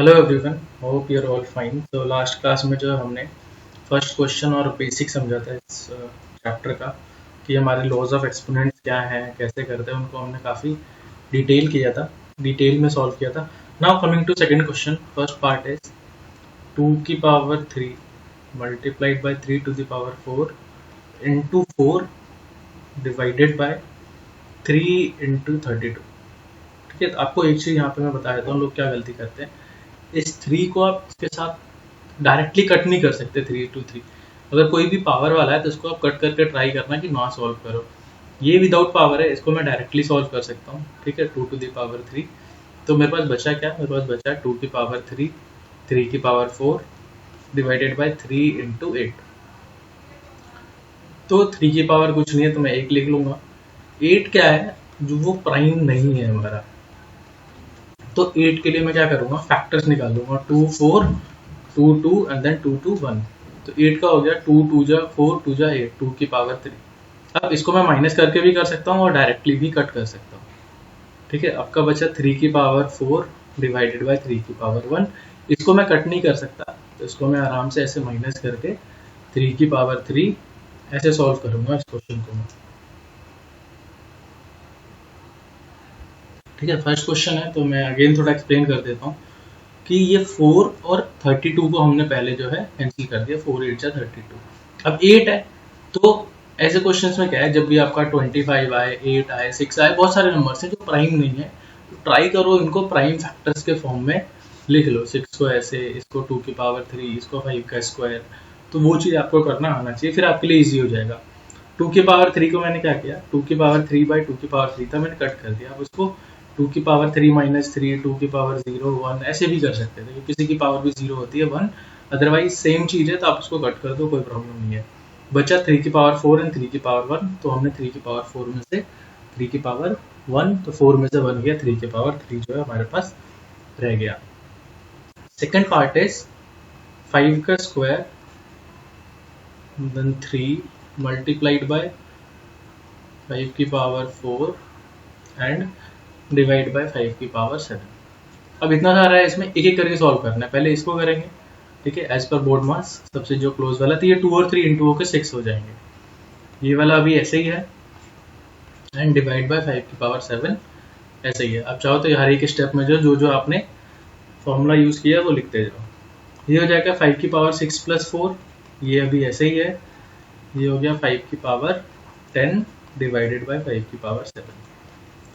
Hello everyone, hope you are all fine. तो last class में जो हमने फर्स्ट क्वेश्चन और बेसिक समझा था इस चैप्टर का कि हमारे लॉज ऑफ एक्सपोनेंट्स क्या हैं, कैसे करते हैं, उनको हमने काफ़ी डिटेल में सॉल्व किया था। Now coming to second question, first part is 2 की power 3 multiplied by 3 to the power 4 into 4 divided by 3 into 32। ठीक है, तो आपको एक चीज़ यहाँ पे मैं बता देता हूँ लोग क्या गलती करते हैं। इस 3 को आप इसके साथ डायरेक्टली कट नहीं कर सकते 3 टू 3। अगर कोई भी पावर वाला है तो इसको आप कट करके ट्राई करना कि ना सॉल्व करो। ये विदाउट पावर है, इसको मैं डायरेक्टली सॉल्व कर सकता हूँ। ठीक है, 2 टू द पावर 3। तो मेरे पास बचा क्या, मेरे पास बचा 2 की पावर 3, 3 की पावर 4 डिवाइडेड बाय 3 इंटू 8। तो 3 की पावर कुछ नहीं है तो मैं 1 लिख लूंगा। 8 क्या है, जो वो प्राइम नहीं है हमारा। तो 8 के लिए मैं क्या करूंगा, फैक्टर्स निकाल लूंगा। 2 4 2 2 एंड देन 2 2 1। तो 8 का हो गया 2 2 जा 4 2 जा 8, 2 की पावर 3। अब इसको मैं माइनस करके भी कर सकता हूँ और डायरेक्टली भी कट कर सकता हूँ। ठीक है, आपका बचा 3 की पावर 4 डिवाइडेड बाय 3 की पावर 1। इसको मैं कट नहीं कर सकता तो इसको मैं आराम से ऐसे माइनस करके 3 की पावर 3 ऐसे सॉल्व करूंगा इस क्वेश्चन को मैं। ठीक है, फर्स्ट क्वेश्चन है तो मैं अगेन थोड़ा एक्सप्लेन कर देता हूँ कि ये 4 और 32 को हमने पहले जो है कैंसिल कर दिया। 4 8 जा 32। अब 8 है तो ऐसे क्वेश्चंस में क्या है, जब भी आपका 25 आए, 8 आए, 6 आए, बहुत सारे नंबर्स हैं जो प्राइम नहीं है, तो ट्राई करो इनको प्राइम फैक्टर्स के फॉर्म में लिख लो। 6 को ऐसे, इसको 2 की पावर 3, इसको 5 का स्क्वायर। तो वो चीज़ आपको करना आना चाहिए, फिर आपके लिए ईजी हो जाएगा। 2 की पावर 3 को मैंने क्या किया, 2 की पावर 3 बाई 2 की पावर 3 था, मैंने कट कर दिया। अब उसको 2 की पावर 3 माइनस 3, 2 की पावर 0 1 ऐसे भी कर सकते थे, किसी की पावर भी 0 होती है 1। अदरवाइज सेम चीज़ है तो आप उसको कट कर दो, कोई प्रॉब्लम नहीं है। बचा 3 की पावर 4 एंड 3 की पावर 1। तो हमने 3 की पावर 4 में से 3 की पावर 1, तो 4 में से 1 गया, 3 की पावर 3 जो है हमारे पास रह गया। सेकेंड पार्ट इज 5 का स्क्वायर देन 3 मल्टीप्लाइड बाय 5 की पावर 4 एंड डिवाइड बाय 5 की पावर 7। अब इतना सारा है, इसमें एक एक करके सॉल्व करना है। पहले इसको करेंगे, ठीक है, एज पर बोर्ड मास सबसे जो क्लोज वाला, तो ये 2 और 3 इंटू होकर 6 हो जाएंगे। ये वाला अभी ऐसे ही है एंड डिवाइड बाय 5 की पावर 7 ऐसे ही है। अब चाहो तो हर एक स्टेप में जो जो आपने फॉर्मूला यूज किया वो लिखते जाओ। ये हो जाएगा 5 की पावर 6 प्लस 4, ये अभी ऐसे ही है। ये हो गया 5 की पावर 10 डिवाइडेड बाय 5 की पावर 7।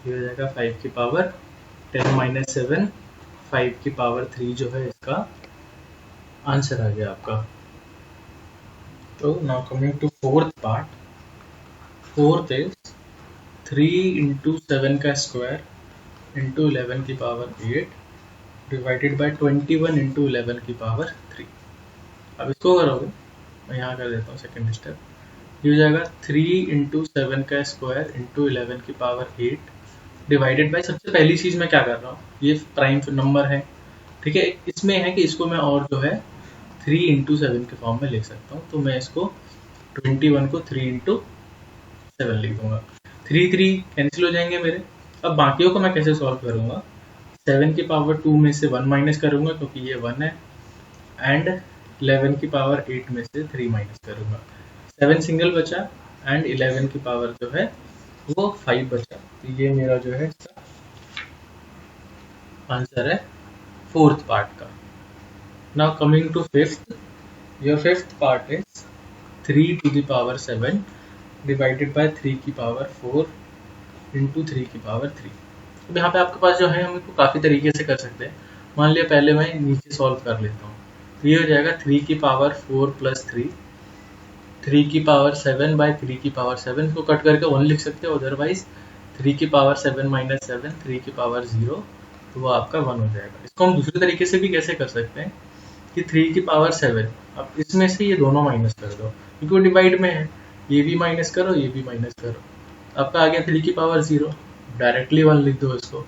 ये हो जाएगा 5 की पावर 10 माइनस 7, 5 की पावर 3 जो है इसका आंसर आ गया आपका। तो now coming to fourth part. Fourth is 3 into 7 का स्क्वायर इंटू 11 की पावर 8 डिवाइडेड बाय 21 इंटू 11 की पावर 3। अब इसको करोगे, मैं यहाँ कर देता हूँ सेकेंड स्टेप। ये हो जाएगा 3 इंटू 7 का स्क्वायर इंटू 11 की पावर 8 डिवाइडेड बाय, सबसे पहली चीज़ मैं क्या कर रहा हूँ, ये प्राइम नंबर है। ठीक है, इसमें है कि इसको मैं और जो है 3 इंटू 7 के फॉर्म में लिख सकता हूँ। तो मैं इसको 21 को 3 इंटू 7 लिख दूंगा। 3 3 कैंसिल हो जाएंगे मेरे। अब बाकियों को मैं कैसे सॉल्व करूंगा, 7 की पावर 2 में से 1 माइनस करूंगा क्योंकि ये 1 है, एंड 11 की पावर 8 में से 3 माइनस करूंगा। 7 सिंगल बचा एंड 11 की पावर जो है वो 5 बचा। तो ये मेरा जो है आंसर है फोर्थ पार्ट का। Now coming to fifth, your fifth part is 3 to the power 7 divided by 3 की पावर 4 इंटू 3 की पावर 3। अब यहाँ पे आपके पास जो है हम इसको काफ़ी तरीके से कर सकते हैं। मान लिया पहले मैं नीचे सॉल्व कर लेता हूँ, तो ये हो जाएगा 3 की पावर 4 प्लस 3, 3 की पावर 7 बाय 3 की पावर 7 को कट करके 1 लिख सकते हो। अदरवाइज 3 की पावर 7 माइनस 7, 3 की पावर 0, तो वो आपका 1 हो जाएगा। इसको हम दूसरे तरीके से भी कैसे कर सकते हैं कि 3 की पावर 7, अब इसमें से ये दोनों माइनस कर दो क्योंकि वो डिवाइड में है। ये भी माइनस करो, ये भी माइनस करो, आपका आ गया 3 की पावर 0। डायरेक्टली 1 लिख दो इसको।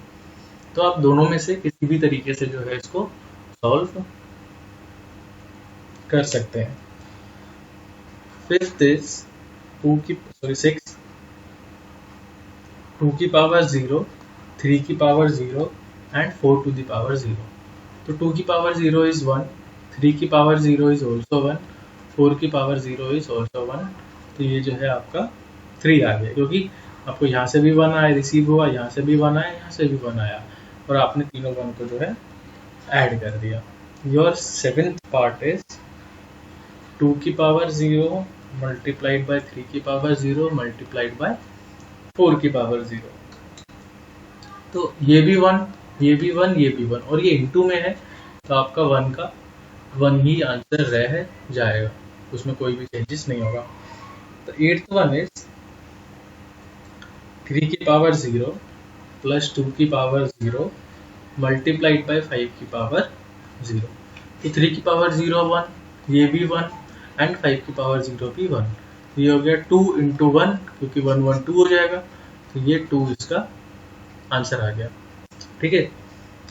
तो आप दोनों में से किसी भी तरीके से जो है इसको सॉल्व कर सकते हैं। फिफ्थ इज 6 2 की पावर 0, 3 की power 0 and 4 to the power 0। तो 2 की पावर 0 इज 1, 3 की पावर 0 इज ऑल्सो 1, 4 की पावर 0 इज ऑल्सो 1। तो ये जो है आपका 3 आ गया, क्योंकि आपको यहाँ से भी 1 आया रिसीव हुआ, यहाँ से भी 1 आया, यहाँ से भी 1 आया, और आपने तीनों 1 को जो है ऐड कर दिया। योर 7th पार्ट इज 2 की पावर 0 मल्टीप्लाइड बाय 3 की पावर 0 मल्टीप्लाइड बाय 4 की पावर 0। तो ये भी 1, ये भी 1, ये भी 1, और ये इनटू में है, तो आपका 1 का 1 ही आंसर रह जाएगा, उसमें कोई भी चेंजेस नहीं होगा। तो 8th वन इज 3 की पावर 0 प्लस 2 की पावर 0 मल्टीप्लाइड बाय 5 की पावर 0। तो 3 की पावर 0 1, ये भी 1, एंड 5 की पावर 0 भी 1। ये हो गया 2 इंटू 1, क्योंकि 1 1 2 हो जाएगा, तो ये 2 इसका आंसर आ गया। ठीक है,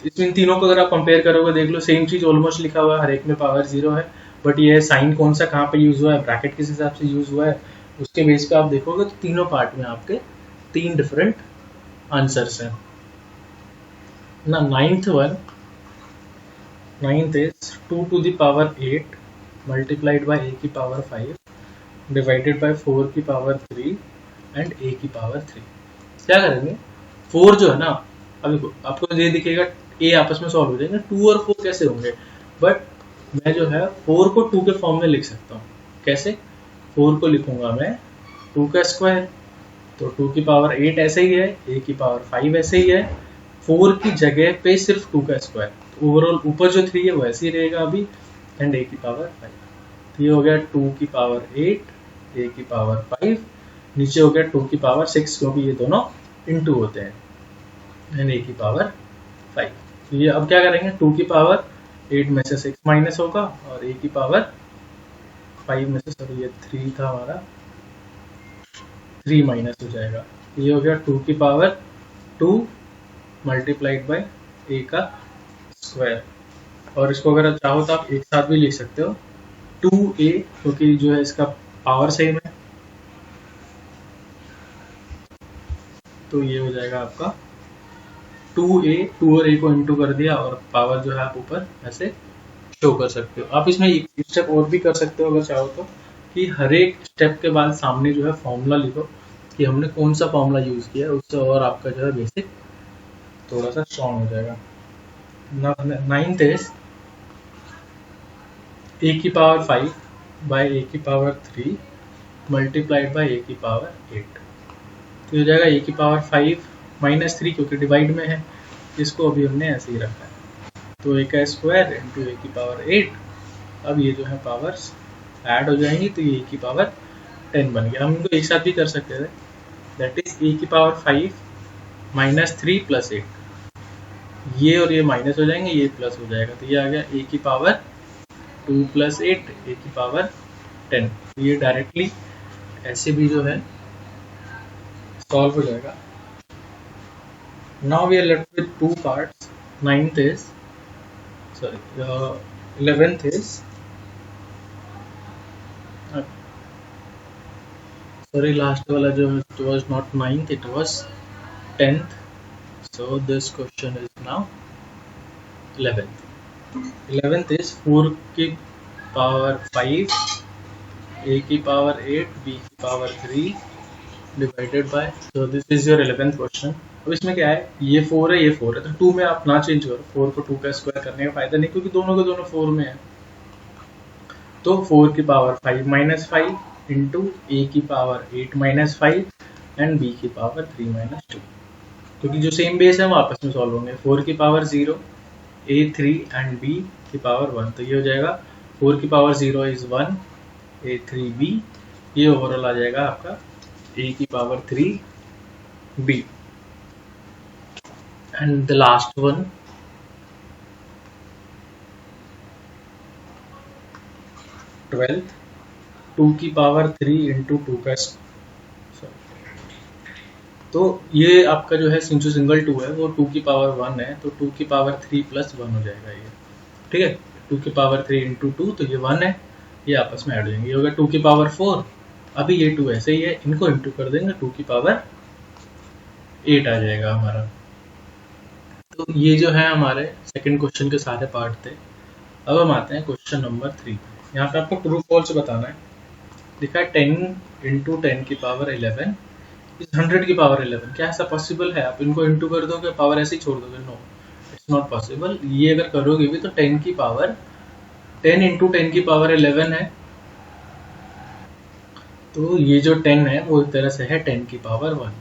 इसमें इन तीनों को अगर आप कंपेयर करोगे, देख लो सेम चीज ऑलमोस्ट लिखा हुआ है, हर एक में पावर 0 है, बट ये साइन कौन सा कहाँ पे यूज हुआ है, ब्रैकेट किस हिसाब से यूज हुआ है, उसके बेस पे आप देखोगे तो तीनों पार्ट में आपके 3 डिफरेंट आंसर्स हैं ना। 9th one, 9th is 2 to the power 8 multiplied by a की पावर 5 डिवाइडेड बाय 4 की पावर 3 एंड a की पावर 3। क्या करेंगे, 4 जो है ना, अब आपको ये दिखेगा a आपस में सॉल्व हो जाएंगे, 2 और 4 कैसे होंगे, बट मैं जो है 4 को 2 के फॉर्म में लिख सकता हूँ। कैसे, 4 को लिखूंगा मैं 2 का स्क्वायर, तो 2 की पावर 8 ऐसे ही है, a की पावर 5 ऐसे ही है, 4 की जगह पे सिर्फ 2 का स्क्वायर, तो ओवरऑल ऊपर जो 3 है वो ऐसे ही रहेगा अभी, एंड a की पावर 5। तो ये हो गया 2 की पावर 8, a की पावर 5, नीचे हो गया 2 की पावर 6, क्योंकि ये दोनों इंटू होते हैं, एंड a की पावर 5। तो ये अब क्या करेंगे, 2 की पावर 8 में से 6 माइनस होगा, और a की पावर 5 में से, सॉरी ये 3 था हमारा, 3 माइनस हो जाएगा। ये हो गया 2 की पावर 2 मल्टीप्लाइड बाय a का स्क्वायर, और इसको अगर आप चाहो तो आप एक साथ भी लिख सकते हो 2a, क्योंकि जो है इसका पावर सेम है, तो ये हो जाएगा आपका 2a, 2 और a को इंटू कर दिया, और पावर जो है आप ऊपर ऐसे शो कर सकते हो। आप इसमें एक स्टेप और भी कर सकते हो अगर चाहो तो, कि हर एक स्टेप के बाद सामने जो है फॉर्मूला लिखो कि हमने कौन सा फॉर्मूला यूज किया है, उससे और आपका जो है बेसिक थोड़ा सा स्ट्रॉन्ग हो जाएगा। 9th इज a की पावर 5 बाय a की पावर 3 मल्टीप्लाइड बाय a की पावर 8। तो हो जाएगा a की पावर 5 माइनस 3, क्योंकि डिवाइड में है, इसको अभी हमने ऐसे ही रखा है, तो a का स्क्वायर इंटू a की पावर 8। अब ये जो है पावर्स ऐड हो जाएंगी, तो ये a की पावर 10 बन गया। हम इनको एक साथ भी कर सकते थे, दैट इज a की पावर 5 माइनस 3 प्लस 8, ये और ये माइनस हो जाएंगे, ये प्लस हो जाएगा, तो ये आ गया a की पावर 2 प्लस 8 a की पावर 10। ये डायरेक्टली ऐसे भी जो है सॉल्व हो जाएगा। Now we are left with 2 parts. 9th इज, sorry, 11th is, sorry, last वाला जो it was not 9th, it was 10th, so this question is now 11th. 11th is 4 की पावर 5 a की पावर 8 b की power 3 divided by, so this is your 11th question। अब इसमें क्या है, ये 4 है, ये 4 है, तो 2 में आप ना चेंज करो, 4 को 2 का स्क्वायर करने का फायदा नहीं, क्योंकि दोनों के दोनों 4 में है। तो 4 की पावर 5 माइनस 5 इंटू a की पावर 8 माइनस 5 एंड b की पावर 3 माइनस 2, क्योंकि जो सेम बेस है वो आपस में सॉल्व होंगे। 4 की पावर 0 a3 एंड b की पावर 1, तो ये हो जाएगा 4 की पावर 0 इज 1 a3b, ये ओवरऑल आ जाएगा आपका a की power 3b। And the last one, twelfth, 2 की पावर 3 इंटू 2 का, तो ये आपका जो है जो सिंगल 2 है वो 2 की पावर 1 है, तो 2 की पावर 3 प्लस 1 हो जाएगा ये। ठीक है, 2 की पावर 3 इंटू 2, तो ये 1 है, ये आपस में ऐड हो जाएंगे। ये होगा 2 की पावर 4, अभी ये 2 ऐसे ही है, इनको इंटू कर देंगे, 2 की पावर 8 आ जाएगा हमारा। तो ये जो है हमारे सेकंड क्वेश्चन के सारे पार्ट थे। अब हम आते हैं क्वेश्चन नंबर 3। यहाँ पे आपको ट्रू फॉल्स बताना है। लिखा है 10 इंटू 10 की पावर 11 इस 100 की पावर 11। क्या ऐसा पॉसिबल है? आप इनको इंटू कर दोगे, पावर ऐसे ही छोड़ दोगे? No, it's not possible. ये अगर करोगे भी तो 10 की पावर 10 इंटू 10 की पावर 11 है, तो ये जो 10 है वो एक तरह से है 10 की पावर 1।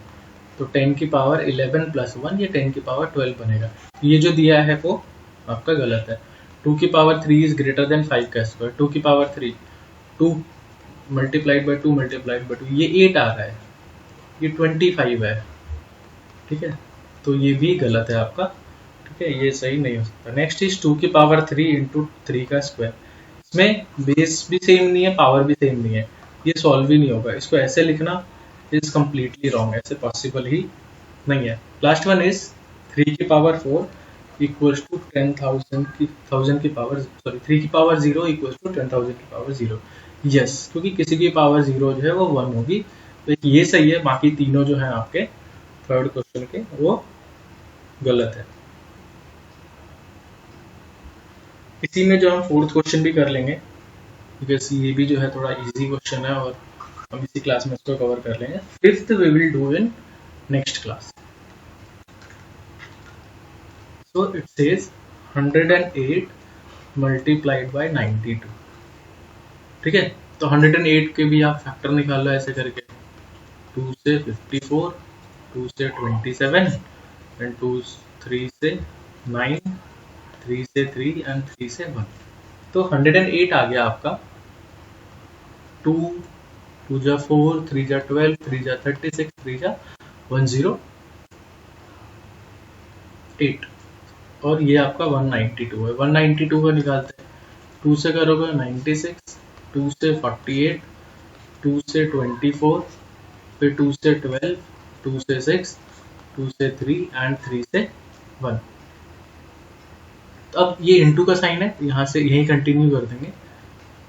तो 10 की पावर 11 प्लस 1 ये 10 की पावर 12 बनेगा। ये जो दिया है वो आपका गलत है। 2 की पावर 3 इज ग्रेटर देन 5 का स्क्वायर। 2 की power 3, 2 multiplied by 2 multiplied by 2, ये 8 आ रहा है, ये 25 है। ठीक है, तो ये भी गलत है आपका। ठीक है, ये सही नहीं हो सकता। नेक्स्ट इज 2 की पावर 3 इंटू 3 का स्क्वायर। इसमें बेस भी सेम नहीं है, पावर भी सेम नहीं है, ये सॉल्व ही नहीं होगा। इसको ऐसे लिखना इज कम्प्लीटली रॉन्ग, ऐसे पॉसिबल ही नहीं है। लास्ट वन इज 3 की पावर 4 इक्वल्स टू 10,000 की पावर, सॉरी 3 की पावर 0 इक्वल्स टू 10,000 की पावर 0। यस, क्योंकि किसी की पावर 0 जो है वो 1 होगी, तो ये सही है। बाकी तीनों जो है आपके थर्ड क्वेश्चन के वो गलत है। इसी में जो हम फोर्थ क्वेश्चन भी कर लेंगे, बिकॉज ये भी जो है थोड़ा इजी क्वेश्चन है और हम इसी क्लास में इसको कवर कर लेंगे। Fifth we will do in next class. So it says 108 multiplied by 92। ठीक है, तो 108 के भी आप फैक्टर निकाल लो ऐसे करके। 2 से 54, 2 से 27 एंड 2 3 से 9, 3 से 3 एंड 3 से 1। तो 108 आ गया आपका। 2 2 जा 4, 3 जा 12, 3 जा 36, 3 जा 108 और ये आपका 192 है। 192 का निकालते हैं। 2 से करोगे 96, 2 से 48, 2 से 24, फिर 2 से 12, 2 से 6, 2 से 3 एंड 3 से 1। तो अब ये इंटू का साइन है, यहाँ से यही कंटिन्यू कर देंगे।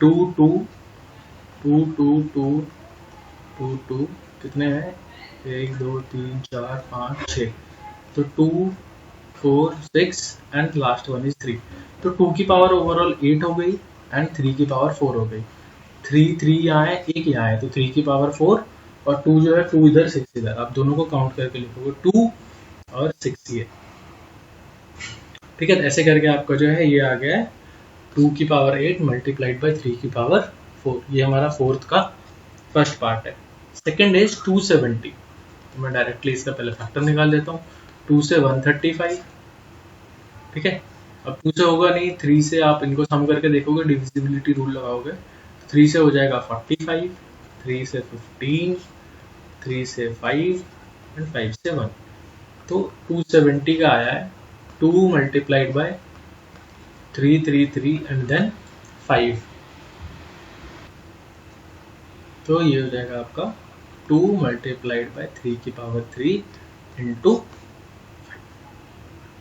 2 2 2 2 2 2 2 कितने हैं? 1 2 3 4 5 6। तो 2 4 6 एंड लास्ट वन इज 3। तो 2 की पावर ओवरऑल 8 हो गई एंड 3 की पावर 4 हो गई। 3 3 यहाँ है, 1 यहाँ है, तो 3 की पावर 4 और 2 जो है 2 इधर 6 इधर। आप दोनों को काउंट करके लिखोगे 2 और 6 ये। ठीक है, ऐसे करके आपका जो है ये आ गया है 2 की पावर 8 मल्टीप्लाइड बाई 3 की पावर 4। ये हमारा फोर्थ का फर्स्ट पार्ट है। Second is 270। तो मैं डायरेक्टली इसका पहले फैक्टर निकाल देता हूँ। 2 से 135। ठीक है, अब 2 से होगा नहीं, 3 से आप इनको सम करके देखोगे, डिविजिबिलिटी रूल लगाओगे। 3 से हो जाएगा 45, 3 से 15, 3 से 5 एंड 5 से 1। तो 270 का आया है 2 मल्टीप्लाइड बाय 3 3 3 एंड देन 5। तो ये हो जाएगा आपका 2 मल्टीप्लाइड बाय 3 की पावर 3 इंटू 5।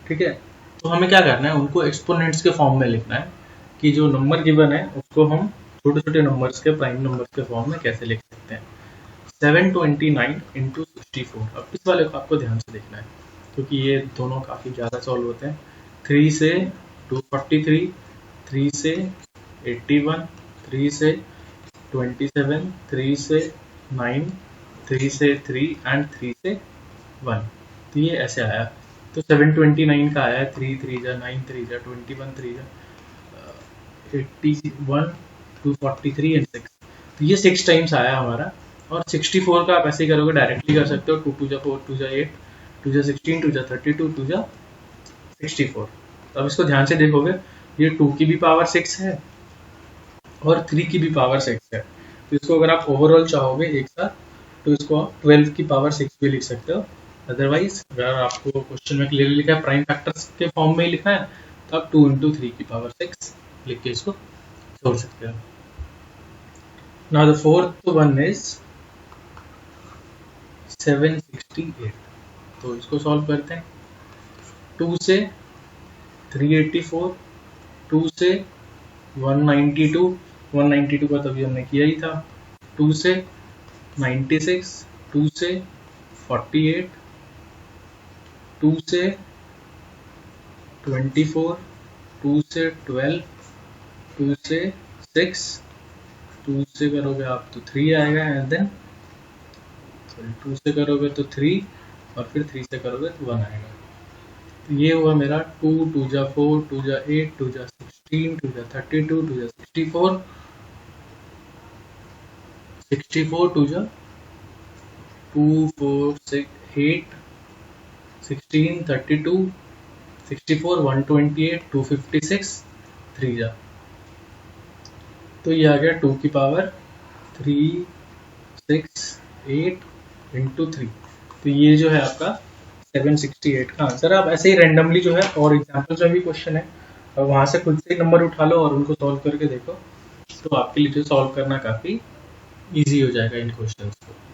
ठीक है, तो हमें क्या करना है, उनको एक्सपोनेंट्स के फॉर्म में लिखना है कि जो नंबर गिवन है उसको हम छोटे छोटे नंबर्स के, प्राइम नंबर्स के फॉर्म में कैसे लिख सकते हैं। 729 इंटू 64। अब इस वाले को आपको ध्यान से देखना है क्योंकि ये दोनों काफ़ी ज़्यादा सॉल्व होते हैं। 3 से 243, 3 से 81, 3 से 27, 3 से 9, 3 से 3 एंड 3 से 1। तो ये ऐसे आया। तो 729 का आया है 3 3 जा 9 3 जा 21 3 जा 81 243 एंड 6। तो ये 6 टाइम्स आया हमारा। और 64 का आप ऐसे ही करोगे, डायरेक्टली कर सकते हो। 2 2 जा 4, 2 जा 8, 2 जा 16, 2 जा 32, 2 जा 64। तो अब इसको ध्यान से देखोगे, ये 2 की भी पावर 6 है और 3 की भी पावर 6 है। तो इसको अगर आप ओवरऑल चाहोगे एक साथ, तो इसको आप 12 की पावर 6 भी लिख सकते हो। अदरवाइज अगर आपको क्वेश्चन में क्लियरली लिखा है प्राइम फैक्टर्स के फॉर्म में ही लिखना है, तो आप 2 इंटू 3 की पावर 6 लिख के इसको छोड़ सकते हो। Now the fourth one is 768। तो इसको सॉल्व करते हैं। 2 से 384, 2 से 192, 192 का तभी हमने किया ही था। 2 से 96, 2 से 48, 2 से 24, 2 से 12, 2 से 6, 2 से करोगे आप तो 3 आएगा, एंड देन 2 से करोगे तो 3, और फिर 3 से करोगे तो 1 आएगा। तो ये हुआ मेरा 2, 2 जा 4, 2 जा 8, 2 जा 16, 2 जा 32, 2 जा 64, 64, 2 जा 2, 4, 6, 8, 16, 32, 64, 128, 256, 3 जा। तो ये आ गया 2 की पावर 3, 6, 8 इंटू 3। तो ये जो है आपका 768 का आंसर। आप ऐसे ही रैंडमली जो है और एग्जाम्पल्स में भी क्वेश्चन है, और वहां से खुद से ही नंबर उठा लो और उनको सॉल्व करके देखो, तो आपके लिए जो सॉल्व करना काफी इजी हो जाएगा इन क्वेश्चंस को।